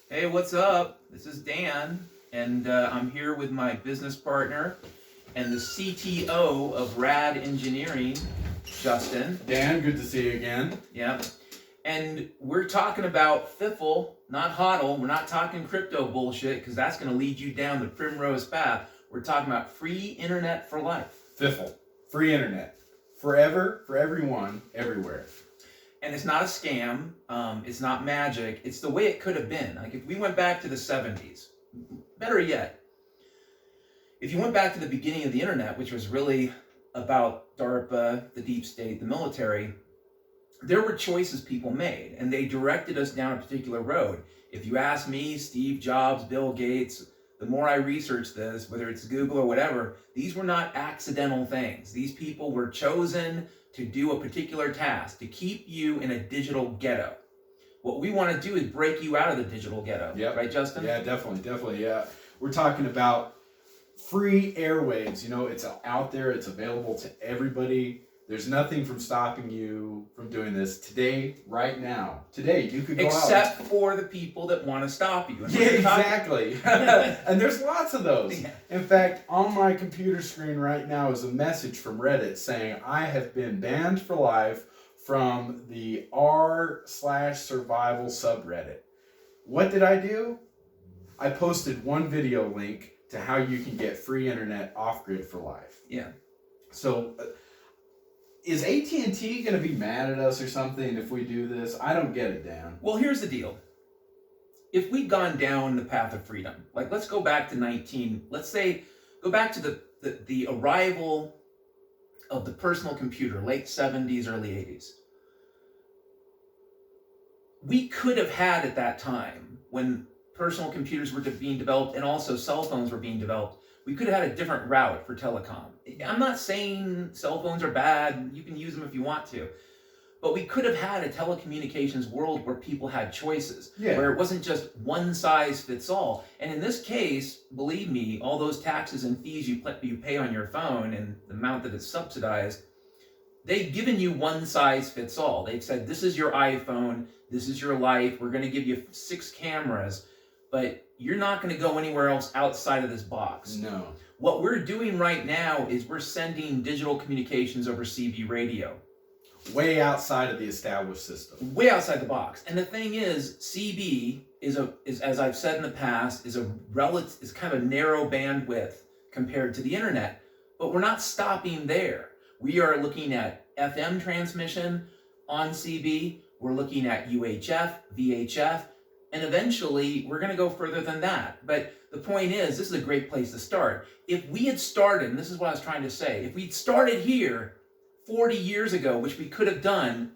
Hey, what's up? This is Dan, and I'm here with my business partner and the CTO of Rad Engineering, Justin. Dan, good to see you again. Yep. And we're talking about FIFL, not HODL. We're not talking crypto bullshit because that's going to lead you down the primrose path. We're talking about free internet for life. FIFL, free internet, forever, for everyone, everywhere. And it's not a scam. It's not magic. It's the way it could have been. Like if we went back to the 70s, better yet, if you went back to the beginning of the internet, which was really about DARPA, the deep state, the military, there were choices people made, and they directed us down a particular road. If you ask me, Steve Jobs, Bill Gates, the more I research this, whether it's Google or whatever, these were not accidental things. These people were chosen to do a particular task, to keep you in a digital ghetto. What we want to do is break you out of the digital ghetto. Yep. Right, Justin? Yeah, definitely. Yeah, we're talking about free airwaves. You know, it's out there. It's available to everybody. There's nothing from stopping you from doing this today, right now. Today, you could go Except out. for the people that want to stop you. Yeah, exactly. And there's lots of those. Yeah. In fact, on my computer screen right now is a message from Reddit saying, I have been banned for life from the r/survival subreddit. What did I do? I posted one video link to how you can get free internet off-grid for life. Yeah. So, is AT&T going to be mad at us or something if we do this? I don't get it, Dan. Well, here's the deal. If we'd gone down the path of freedom, like let's go back to go back to the arrival of the personal computer, late 70s, early 80s. We could have had at that time, when personal computers were being developed and also cell phones were being developed, we could have had a different route for telecom. I'm not saying cell phones are bad, you can use them if you want to, but we could have had a telecommunications world where people had choices, where it wasn't just one size fits all. And in this case, believe me, all those taxes and fees you pay on your phone and the amount that it's subsidized, they've given you one size fits all. They've said, this is your iPhone, this is your life, we're going to give you 6 cameras, but you're not going to go anywhere else outside of this box. No. What we're doing right now is we're sending digital communications over CB radio. Way outside of the established system. Way outside the box. And the thing is, CB is as I've said in the past, is kind of a narrow bandwidth compared to the internet. But we're not stopping there. We are looking at FM transmission on CB. We're looking at UHF, VHF, and eventually we're going to go further than that. But the point is, this is a great place to start. If we had started, and this is what I was trying to say, if we'd started here 40 years ago, which we could have done,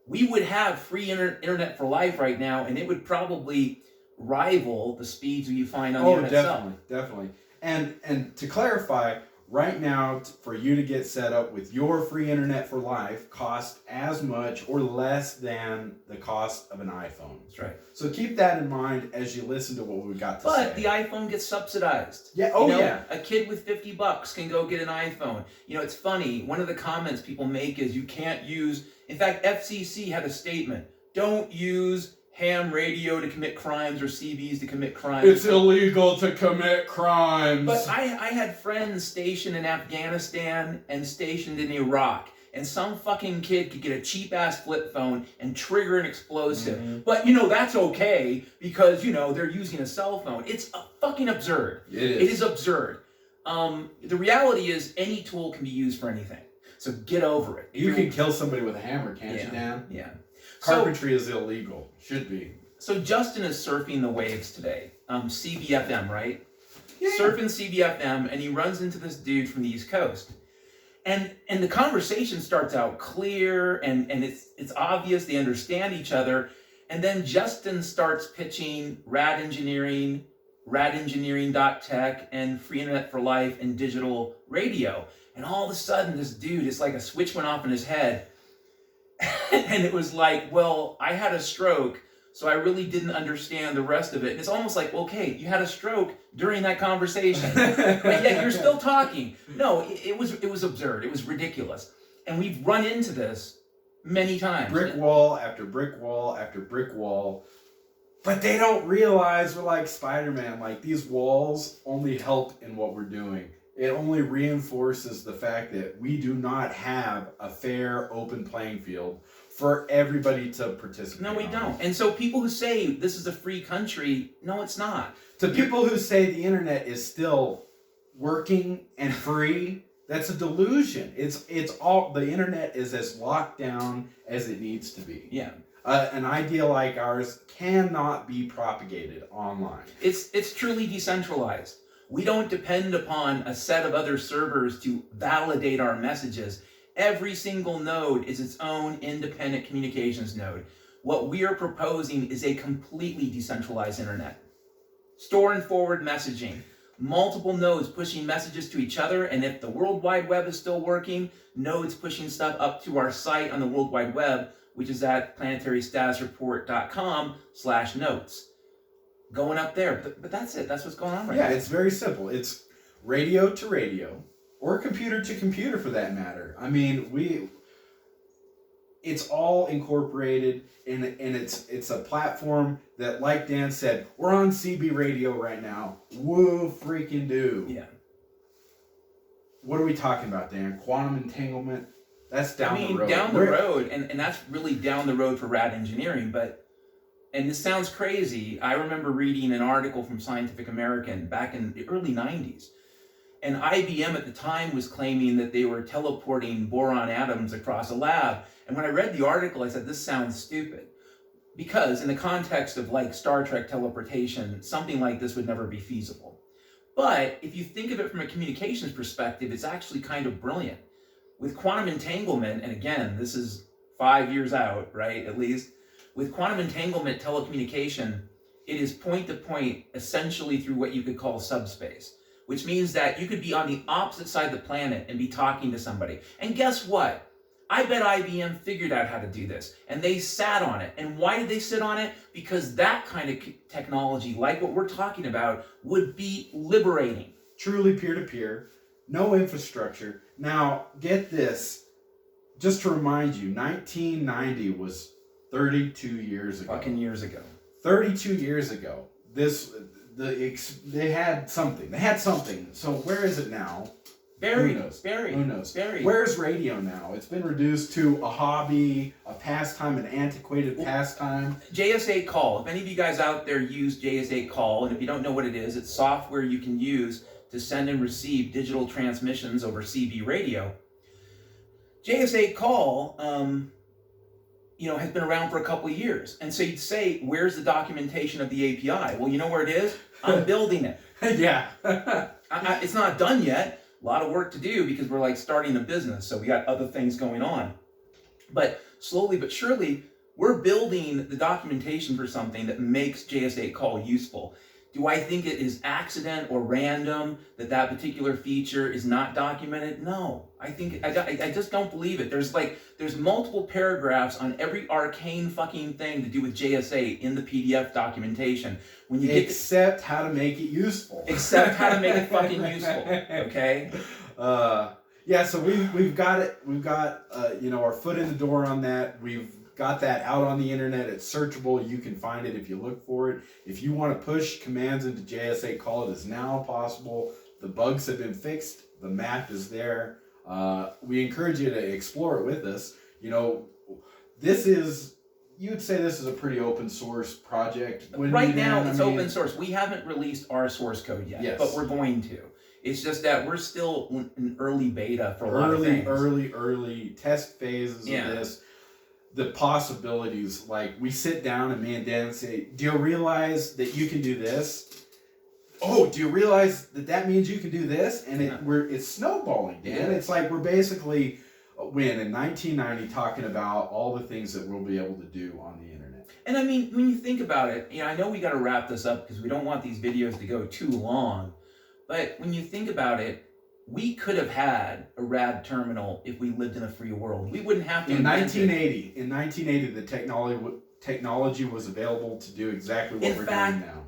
we would have free internet for life right now, and it would probably rival the speeds you find on the internet itself. Definitely. And to clarify, right now, for you to get set up with your free internet for life costs as much or less than the cost of an iPhone. That's right. So keep that in mind as you listen to what we've got to say. But the iPhone gets subsidized. Yeah. Yeah. A kid with $50 can go get an iPhone. You know, it's funny. One of the comments people make is you can't use. In fact, FCC had a statement: don't use ham radio to commit crimes or CBs to commit crimes. It's illegal to commit crimes. But I had friends stationed in Afghanistan and stationed in Iraq, and some fucking kid could get a cheap-ass flip phone and trigger an explosive. Mm-hmm. But, that's okay because, they're using a cell phone. It's fucking absurd. It is. It is absurd. The reality is any tool can be used for anything. So get over it. You can kill somebody with a hammer, can't you, Dan? Yeah. Carpentry is illegal. Should be. So Justin is surfing the waves today. CBFM, right? Yeah. Surfing CBFM, and he runs into this dude from the East Coast. And the conversation starts out clear, and it's obvious they understand each other. And then Justin starts pitching Rad Engineering, radengineering.tech, and Free Internet for Life and digital radio. And all of a sudden, this dude, it's like a switch went off in his head. And it was like, well, I had a stroke, so I really didn't understand the rest of it. And it's almost like, okay, you had a stroke during that conversation, but yet you're still talking. No, it was absurd. It was ridiculous. And we've run into this many times. Brick wall after brick wall after brick wall. But they don't realize we're like Spider-Man. Like, these walls only help in what we're doing. It only reinforces the fact that we do not have a fair, open playing field for everybody to participate. No, we on. don't. And so people who say this is a free country, no, it's not. To people who say the internet is still working and free, that's a delusion. It's all, the internet is as locked down as it needs to be. Yeah. An idea like ours cannot be propagated online. It's truly decentralized. We don't depend upon a set of other servers to validate our messages. Every single node is its own independent communications node. What we are proposing is a completely decentralized internet. Store and forward messaging. Multiple nodes pushing messages to each other, and if the World Wide Web is still working, nodes pushing stuff up to our site on the World Wide Web, which is at planetarystatusreport.com/notes. Going up there, but that's it. That's what's going on right now. Yeah, it's very simple. It's radio to radio, or computer to computer for that matter. I mean, it's all incorporated, and it's a platform that, like Dan said, we're on CB radio right now. Woo freaking do. Yeah. What are we talking about, Dan? Quantum entanglement? That's down the road. Down the road, and that's really down the road for Rad Engineering, and this sounds crazy. I remember reading an article from Scientific American back in the early 90s. And IBM at the time was claiming that they were teleporting boron atoms across a lab. And when I read the article, I said, this sounds stupid. Because in the context of like Star Trek teleportation, something like this would never be feasible. But if you think of it from a communications perspective, it's actually kind of brilliant. With quantum entanglement, and again, this is 5 years out, right, at least. With quantum entanglement telecommunication, it is point-to-point, essentially through what you could call subspace, which means that you could be on the opposite side of the planet and be talking to somebody. And guess what? I bet IBM figured out how to do this, and they sat on it. And why did they sit on it? Because that kind of technology, like what we're talking about, would be liberating. Truly peer-to-peer, no infrastructure. Now, get this, just to remind you, 1990 was 32 years ago. Fucking years ago. 32 years ago. They had something. They had something. So where is it now? Buried. Who knows? Buried. Who knows? Buried. Where's radio now? It's been reduced to a hobby, a pastime, an antiquated pastime. JS8 Call. If any of you guys out there use JS8 Call, and if you don't know what it is, it's software you can use to send and receive digital transmissions over CB radio. JS8 Call, has been around for a couple of years. And so you'd say, where's the documentation of the API? Well, you know where it is? I'm building it. Yeah. It's not done yet. A lot of work to do because we're like starting a business. So we got other things going on. But slowly but surely, we're building the documentation for something that makes JS8 Call useful. Do I think it is accident or random that that particular feature is not documented? No, I just don't believe it. There's multiple paragraphs on every arcane fucking thing to do with JS8 in the PDF documentation. When you except how to make it useful. Except how to make it fucking useful. Okay. Yeah. So we've got it. We've got our foot in the door on that. We've got that out on the internet. It's searchable. You can find it if you look for it. If you want to push commands into JS8 Call, it is now possible. The bugs have been fixed. The map is there. We encourage you to explore it with us. You'd say this is a pretty open source project. Right now, it's open source. We haven't released our source code yet, but we're going to. It's just that we're still in early beta for a lot of things. Early test phases of this. The possibilities, like we sit down and me and Dan say, do you realize that you can do this? Oh, do you realize that means you can do this? And it's snowballing, Dan. Yeah. It's like we're basically in 1990 talking about all the things that we'll be able to do on the internet. And I mean, when you think about it, I know we got to wrap this up because we don't want these videos to go too long. But when you think about it, we could have had a rad terminal if we lived in a free world. We wouldn't have to. In 1980, the technology was available to do exactly what we're doing now.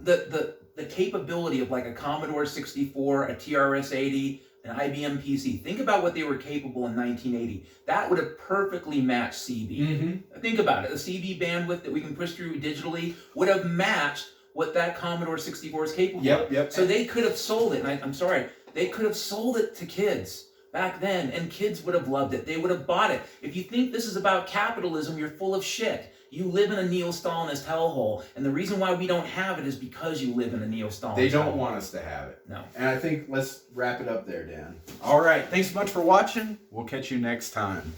The capability of like a Commodore 64, a TRS-80, an IBM PC. Think about what they were capable in 1980. That would have perfectly matched CB. Mm-hmm. Think about it. The CB bandwidth that we can push through digitally would have matched what that Commodore 64 is capable of. Yep. So they could have sold it, and I'm sorry, they could have sold it to kids back then, and kids would have loved it. They would have bought it. If you think this is about capitalism, you're full of shit. You live in a neo-Stalinist hellhole, and the reason why we don't have it is because you live in a neo-Stalinist They don't hellhole. want us to have it. No. And I think let's wrap it up there, Dan. All right. Thanks so much for watching. We'll catch you next time.